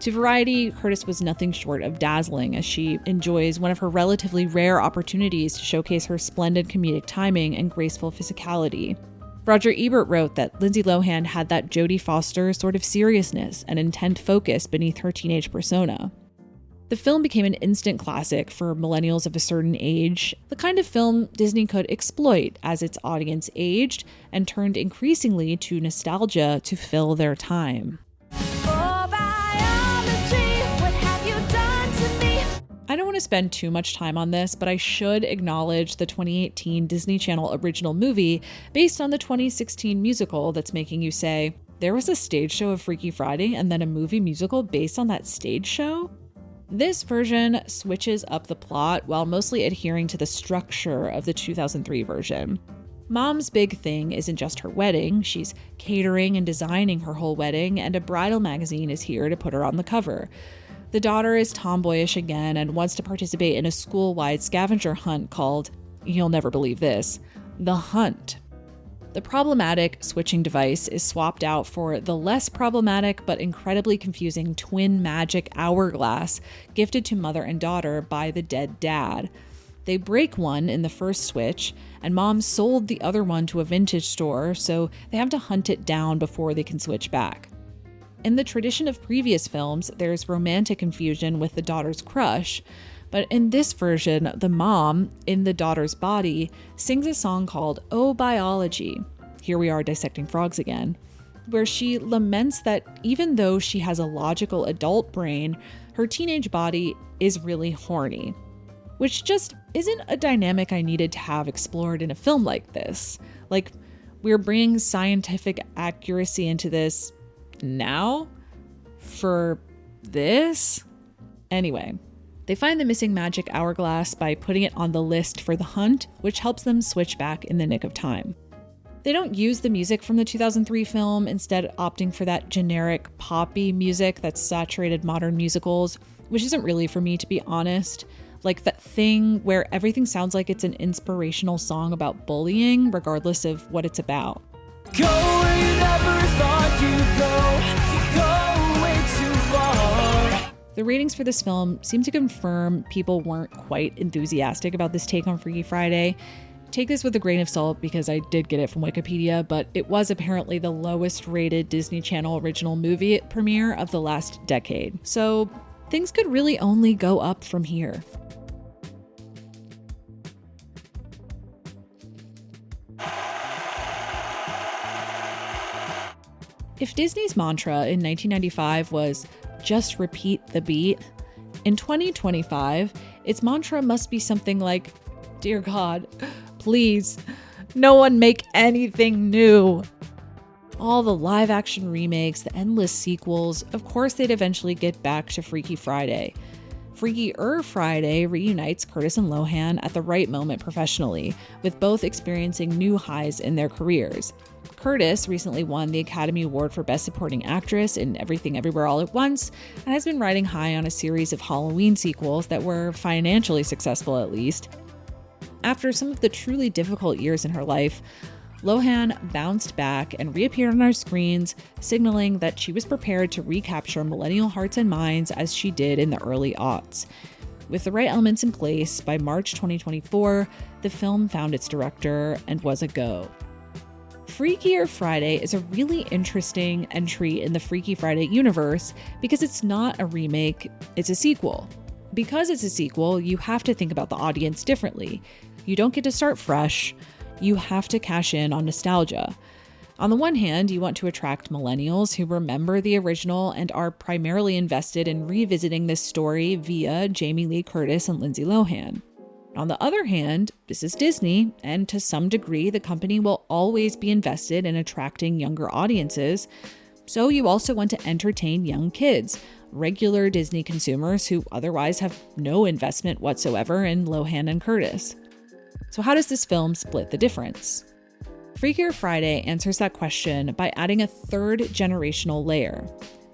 To Variety, Curtis was nothing short of dazzling as she enjoys one of her relatively rare opportunities to showcase her splendid comedic timing and graceful physicality. Roger Ebert wrote that Lindsay Lohan had that Jodie Foster sort of seriousness and intent focus beneath her teenage persona. The film became an instant classic for millennials of a certain age, the kind of film Disney could exploit as its audience aged and turned increasingly to nostalgia to fill their time. I don't want to spend too much time on this, but I should acknowledge the 2018 Disney Channel original movie based on the 2016 musical that's making you say, there was a stage show of Freaky Friday and then a movie musical based on that stage show? This version switches up the plot while mostly adhering to the structure of the 2003 version. Mom's big thing isn't just her wedding, she's catering and designing her whole wedding, and a bridal magazine is here to put her on the cover. The daughter is tomboyish again and wants to participate in a school-wide scavenger hunt called, you'll never believe this, The Hunt. The problematic switching device is swapped out for the less problematic but incredibly confusing twin magic hourglass gifted to mother and daughter by the dead dad. They break one in the first switch, and Mom sold the other one to a vintage store, so they have to hunt it down before they can switch back. In the tradition of previous films, there's romantic confusion with the daughter's crush, but in this version, the mom, in the daughter's body, sings a song called Oh Biology, here we are dissecting frogs again, where she laments that even though she has a logical adult brain, her teenage body is really horny, which just isn't a dynamic I needed to have explored in a film like this. Like, we're bringing scientific accuracy into this now? For this? Anyway, they find the missing magic hourglass by putting it on the list for the hunt, which helps them switch back in the nick of time. They don't use the music from the 2003 film, instead opting for that generic poppy music that's saturated modern musicals, which isn't really for me, to be honest. Like that thing where everything sounds like it's an inspirational song about bullying, regardless of what it's about. Go where you never thought you'd go way too far. The ratings for this film seem to confirm people weren't quite enthusiastic about this take on Freaky Friday. Take this with a grain of salt because I did get it from Wikipedia, but it was apparently the lowest rated Disney Channel original movie premiere of the last decade. So things could really only go up from here. If Disney's mantra in 1995 was just repeat the beat, in 2025, its mantra must be something like, dear God, please, no one make anything new. All the live action remakes, the endless sequels, of course they'd eventually get back to Freaky Friday. Freakier Friday reunites Curtis and Lohan at the right moment professionally, with both experiencing new highs in their careers. Curtis recently won the Academy Award for Best Supporting Actress in Everything Everywhere All at Once, and has been riding high on a series of Halloween sequels that were financially successful at least. After some of the truly difficult years in her life, Lohan bounced back and reappeared on our screens, signaling that she was prepared to recapture millennial hearts and minds as she did in the early aughts. With the right elements in place, by March 2024, the film found its director and was a go. Freakier Friday is a really interesting entry in the Freaky Friday universe because it's not a remake, it's a sequel. Because it's a sequel, you have to think about the audience differently. You don't get to start fresh, you have to cash in on nostalgia. On the one hand, you want to attract millennials who remember the original and are primarily invested in revisiting this story via Jamie Lee Curtis and Lindsay Lohan. On the other hand, this is Disney, and to some degree, the company will always be invested in attracting younger audiences, so you also want to entertain young kids, regular Disney consumers who otherwise have no investment whatsoever in Lohan and Curtis. So how does this film split the difference? Freakier Friday answers that question by adding a third generational layer.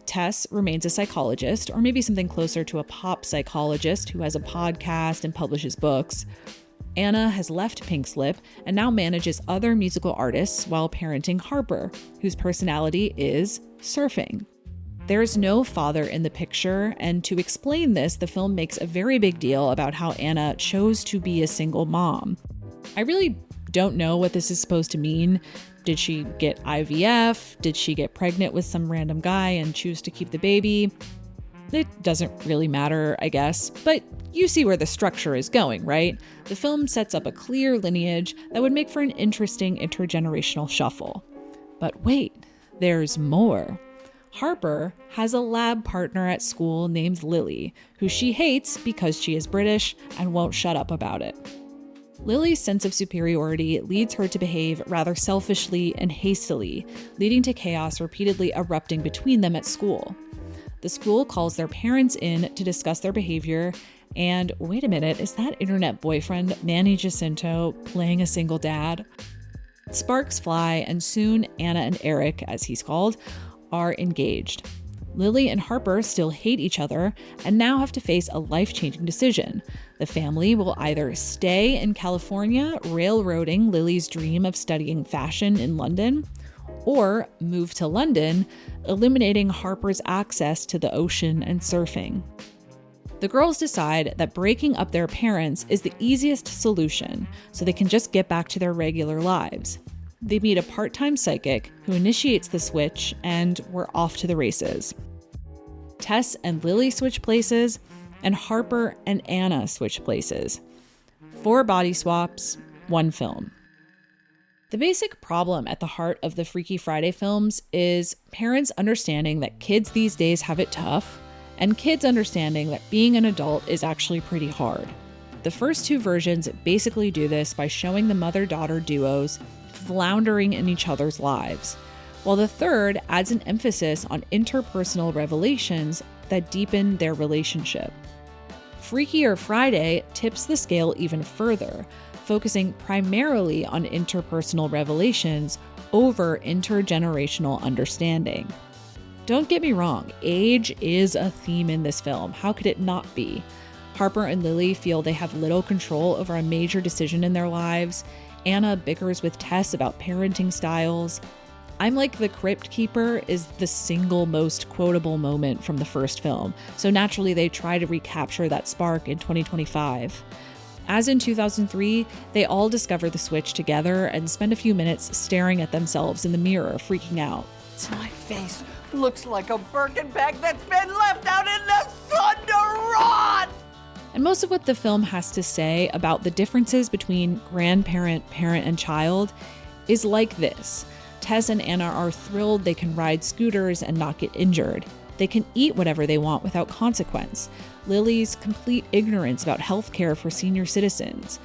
Tess remains a psychologist, or maybe something closer to a pop psychologist who has a podcast and publishes books. Anna has left Pink Slip and now manages other musical artists while parenting Harper, whose personality is surfing. There is no father in the picture, and to explain this, the film makes a very big deal about how Anna chose to be a single mom. I really don't know what this is supposed to mean. Did she get IVF? Did she get pregnant with some random guy and choose to keep the baby? It doesn't really matter, I guess, but you see where the structure is going, right? The film sets up a clear lineage that would make for an interesting intergenerational shuffle. But wait, there's more. Harper has a lab partner at school named Lily, who she hates because she is British and won't shut up about it. Lily's sense of superiority leads her to behave rather selfishly and hastily, leading to chaos repeatedly erupting between them at school. The school calls their parents in to discuss their behavior, and wait a minute, is that internet boyfriend, Manny Jacinto, playing a single dad? Sparks fly, and soon Anna and Eric, as he's called, are engaged. Lily and Harper still hate each other and now have to face a life-changing decision. The family will either stay in California, railroading Lily's dream of studying fashion in London, or move to London, eliminating Harper's access to the ocean and surfing. The girls decide that breaking up their parents is the easiest solution, so they can just get back to their regular lives. They meet a part-time psychic who initiates the switch, and we're off to the races. Tess and Lily switch places, and Harper and Anna switch places. 4 body swaps, 1 film. The basic problem at the heart of the Freaky Friday films is parents understanding that kids these days have it tough, and kids understanding that being an adult is actually pretty hard. The first 2 versions basically do this by showing the mother-daughter duos floundering in each other's lives, while the third adds an emphasis on interpersonal revelations that deepen their relationship. Freakier Friday tips the scale even further, focusing primarily on interpersonal revelations over intergenerational understanding. Don't get me wrong, age is a theme in this film. How could it not be? Harper and Lily feel they have little control over a major decision in their lives. Anna bickers with Tess about parenting styles. I'm Like the Crypt Keeper is the single most quotable moment from the first film, so naturally they try to recapture that spark in 2025. As in 2003, they all discover the switch together and spend a few minutes staring at themselves in the mirror, freaking out. My face looks like a Birkin bag that's been left out in the sun to rot! And most of what the film has to say about the differences between grandparent, parent, and child is like this. Tess and Anna are thrilled they can ride scooters and not get injured. They can eat whatever they want without consequence. Lily's complete ignorance about healthcare for senior citizens.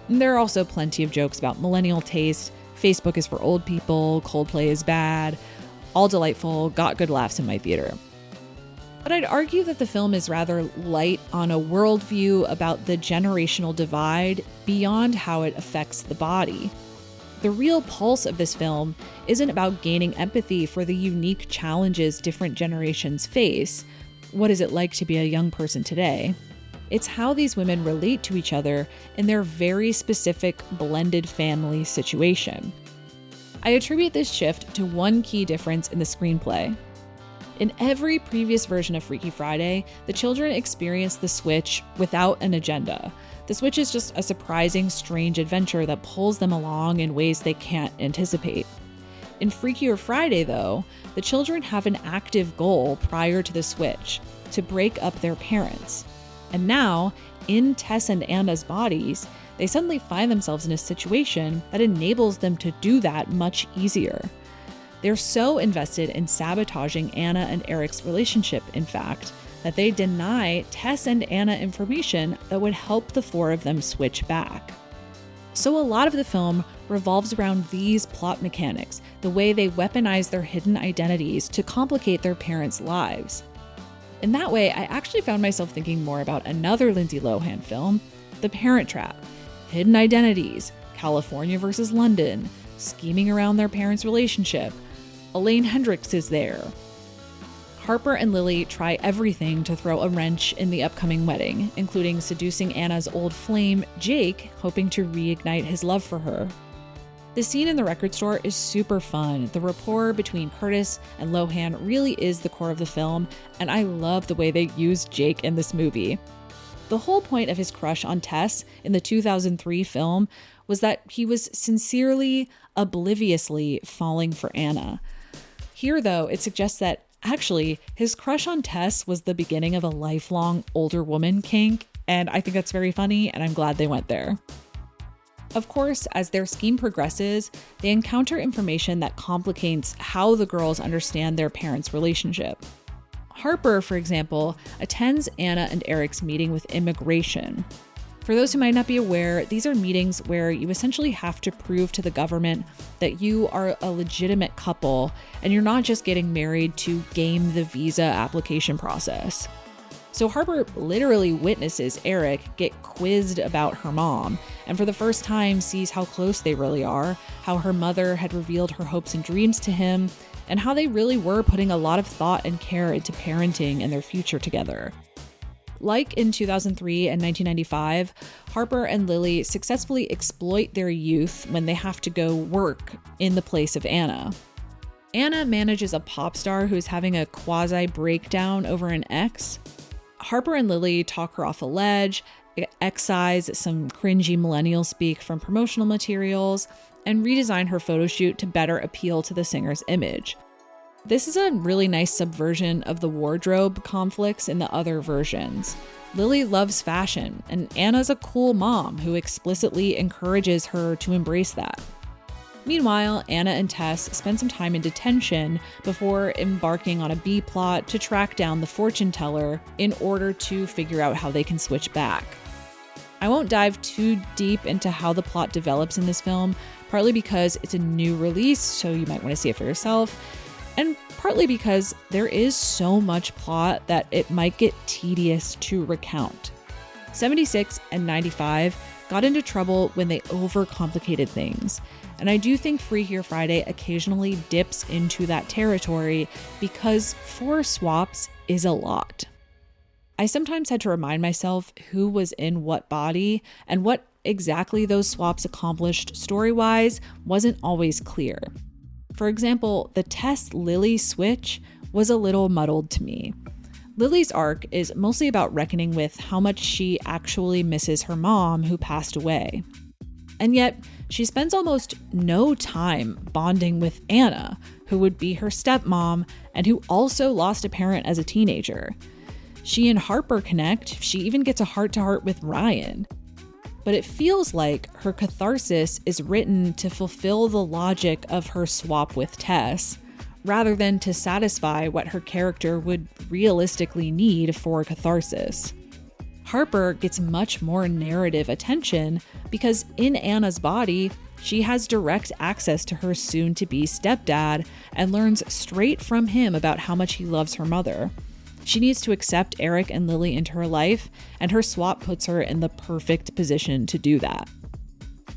And there are also plenty of jokes about millennial taste, Facebook is for old people, Coldplay is bad, all delightful, got good laughs in my theater. But I'd argue that the film is rather light on a worldview about the generational divide beyond how it affects the body. The real pulse of this film isn't about gaining empathy for the unique challenges different generations face. What is it like to be a young person today? It's how these women relate to each other in their very specific blended family situation. I attribute this shift to one key difference in the screenplay. In every previous version of Freaky Friday, the children experience the switch without an agenda. The switch is just a surprising, strange adventure that pulls them along in ways they can't anticipate. In Freakier Friday, though, the children have an active goal prior to the switch, to break up their parents. And now, in Tess and Anna's bodies, they suddenly find themselves in a situation that enables them to do that much easier. They're so invested in sabotaging Anna and Eric's relationship, in fact, that they deny Tess and Anna information that would help the four of them switch back. So a lot of the film revolves around these plot mechanics, the way they weaponize their hidden identities to complicate their parents' lives. In that way, I actually found myself thinking more about another Lindsay Lohan film, The Parent Trap. Hidden identities, California versus London, scheming around their parents' relationship. Elaine Hendricks is there. Harper and Lily try everything to throw a wrench in the upcoming wedding, including seducing Anna's old flame, Jake, hoping to reignite his love for her. The scene in the record store is super fun. The rapport between Curtis and Lohan really is the core of the film, and I love the way they use Jake in this movie. The whole point of his crush on Tess in the 2003 film was that he was sincerely, obliviously falling for Anna. Here, though, it suggests that actually his crush on Tess was the beginning of a lifelong older woman kink, and I think that's very funny, and I'm glad they went there. Of course, as their scheme progresses, they encounter information that complicates how the girls understand their parents' relationship. Harper, for example, attends Anna and Eric's meeting with immigration. For those who might not be aware, these are meetings where you essentially have to prove to the government that you are a legitimate couple and you're not just getting married to game the visa application process. So Harper literally witnesses Eric get quizzed about her mom, and for the first time sees how close they really are, how her mother had revealed her hopes and dreams to him, and how they really were putting a lot of thought and care into parenting and their future together. Like in 2003 and 1995, Harper and Lily successfully exploit their youth when they have to go work in the place of Anna. Anna manages a pop star who's having a quasi-breakdown over an ex. Harper and Lily talk her off a ledge, excise some cringy millennial speak from promotional materials, and redesign her photo shoot to better appeal to the singer's image. This is a really nice subversion of the wardrobe conflicts in the other versions. Lily loves fashion, and Anna's a cool mom who explicitly encourages her to embrace that. Meanwhile, Anna and Tess spend some time in detention before embarking on a B-plot to track down the fortune teller in order to figure out how they can switch back. I won't dive too deep into how the plot develops in this film, partly because it's a new release, so you might want to see it for yourself, and partly because there is so much plot that it might get tedious to recount. 76 and 95 got into trouble when they overcomplicated things, and I do think Freakier Friday occasionally dips into that territory because 4 swaps is a lot. I sometimes had to remind myself who was in what body, and what exactly those swaps accomplished story-wise wasn't always clear. For example, the Tess-Lily switch was a little muddled to me. Lily's arc is mostly about reckoning with how much she actually misses her mom who passed away. And yet, she spends almost no time bonding with Anna, who would be her stepmom and who also lost a parent as a teenager. She and Harper connect. She even gets a heart-to-heart with Ryan. But it feels like her catharsis is written to fulfill the logic of her swap with Tess, rather than to satisfy what her character would realistically need for catharsis. Harper gets much more narrative attention because in Anna's body, she has direct access to her soon-to-be stepdad and learns straight from him about how much he loves her mother. She needs to accept Eric and Lily into her life, and her swap puts her in the perfect position to do that.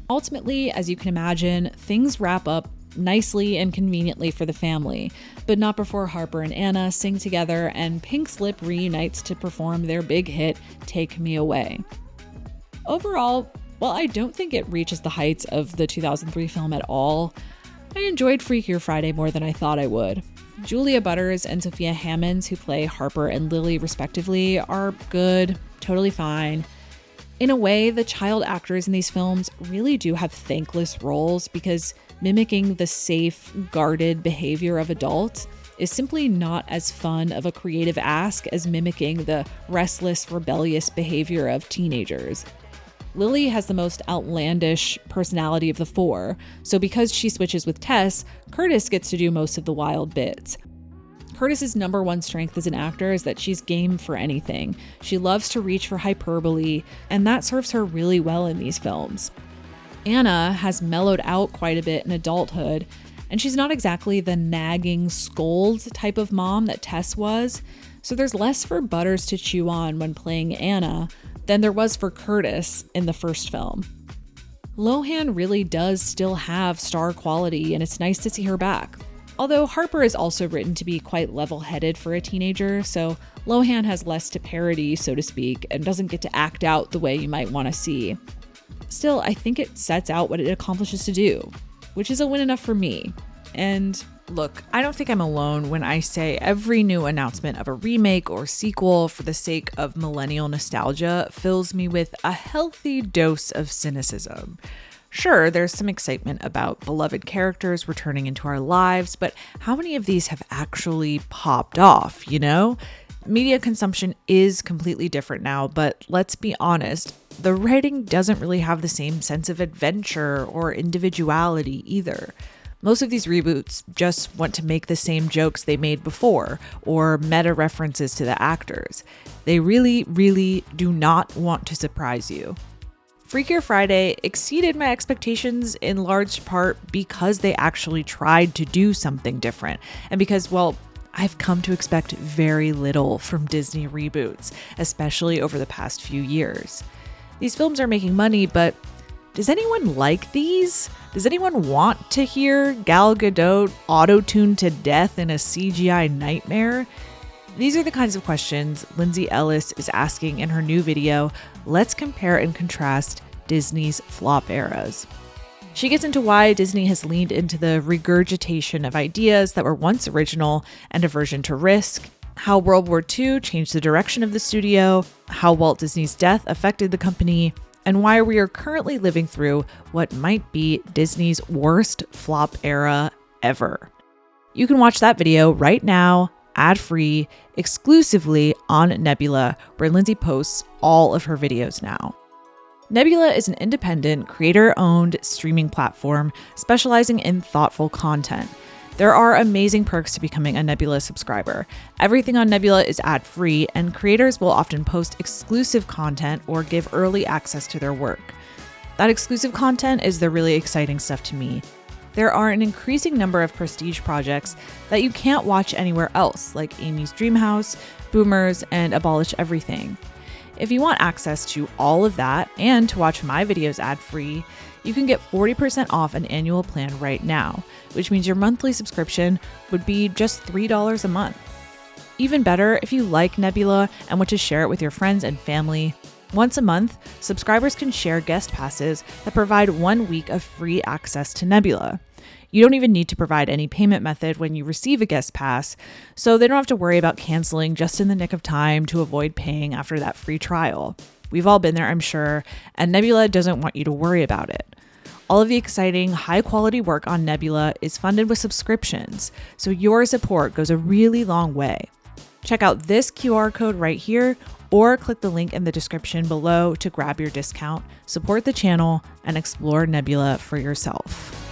Ultimately, as you can imagine, things wrap up nicely and conveniently for the family, but not before Harper and Anna sing together and Pink Slip reunites to perform their big hit, Take Me Away. Overall, while I don't think it reaches the heights of the 2003 film at all, I enjoyed Freakier Friday more than I thought I would. Julia Butters and Sophia Hammonds, who play Harper and Lily respectively, are good, totally fine. In a way, the child actors in these films really do have thankless roles because mimicking the safe, guarded behavior of adults is simply not as fun of a creative ask as mimicking the restless, rebellious behavior of teenagers. Lily has the most outlandish personality of the four, so because she switches with Tess, Curtis gets to do most of the wild bits. Curtis's number one strength as an actor is that she's game for anything. She loves to reach for hyperbole, and that serves her really well in these films. Anna has mellowed out quite a bit in adulthood, and she's not exactly the nagging scold type of mom that Tess was, so there's less for Butters to chew on when playing Anna than there was for Curtis in the first film. Lohan really does still have star quality, and it's nice to see her back. Although Harper is also written to be quite level-headed for a teenager, so Lohan has less to parody, so to speak, and doesn't get to act out the way you might want to see. Still, I think it sets out what it accomplishes to do, which is a win enough for me. And look, I don't think I'm alone when I say every new announcement of a remake or sequel for the sake of millennial nostalgia fills me with a healthy dose of cynicism. Sure, there's some excitement about beloved characters returning into our lives, but how many of these have actually popped off, you know? Media consumption is completely different now, but let's be honest, the writing doesn't really have the same sense of adventure or individuality either. Most of these reboots just want to make the same jokes they made before, or meta references to the actors. They really, really do not want to surprise you. Freakier Friday exceeded my expectations in large part because they actually tried to do something different, and because, well, I've come to expect very little from Disney reboots, especially over the past few years. These films are making money, but does anyone like these? Does anyone want to hear Gal Gadot auto-tuned to death in a CGI nightmare? These are the kinds of questions Lindsay Ellis is asking in her new video, Let's Compare and Contrast Disney's Flop Eras. She gets into why Disney has leaned into the regurgitation of ideas that were once original and aversion to risk, how World War II changed the direction of the studio, how Walt Disney's death affected the company, and why we are currently living through what might be Disney's worst flop era ever. You can watch that video right now, ad-free, exclusively on Nebula, where Lindsay posts all of her videos now. Nebula is an independent, creator-owned streaming platform specializing in thoughtful content. There are amazing perks to becoming a Nebula subscriber. Everything on Nebula is ad-free, and creators will often post exclusive content or give early access to their work. That exclusive content is the really exciting stuff to me. There are an increasing number of prestige projects that you can't watch anywhere else, like Amy's Dreamhouse, Boomers, and Abolish Everything. If you want access to all of that and to watch my videos ad-free, you can get 40% off an annual plan right now, which means your monthly subscription would be just $3 a month. Even better, if you like Nebula and want to share it with your friends and family, Once a month, subscribers can share guest passes that provide 1 week of free access to Nebula. You don't even need to provide any payment method when you receive a guest pass, so they don't have to worry about canceling just in the nick of time to avoid paying after that free trial. We've all been there, I'm sure, and Nebula doesn't want you to worry about it. All of the exciting, high-quality work on Nebula is funded with subscriptions, so your support goes a really long way. Check out this QR code right here, or click the link in the description below to grab your discount, support the channel, and explore Nebula for yourself.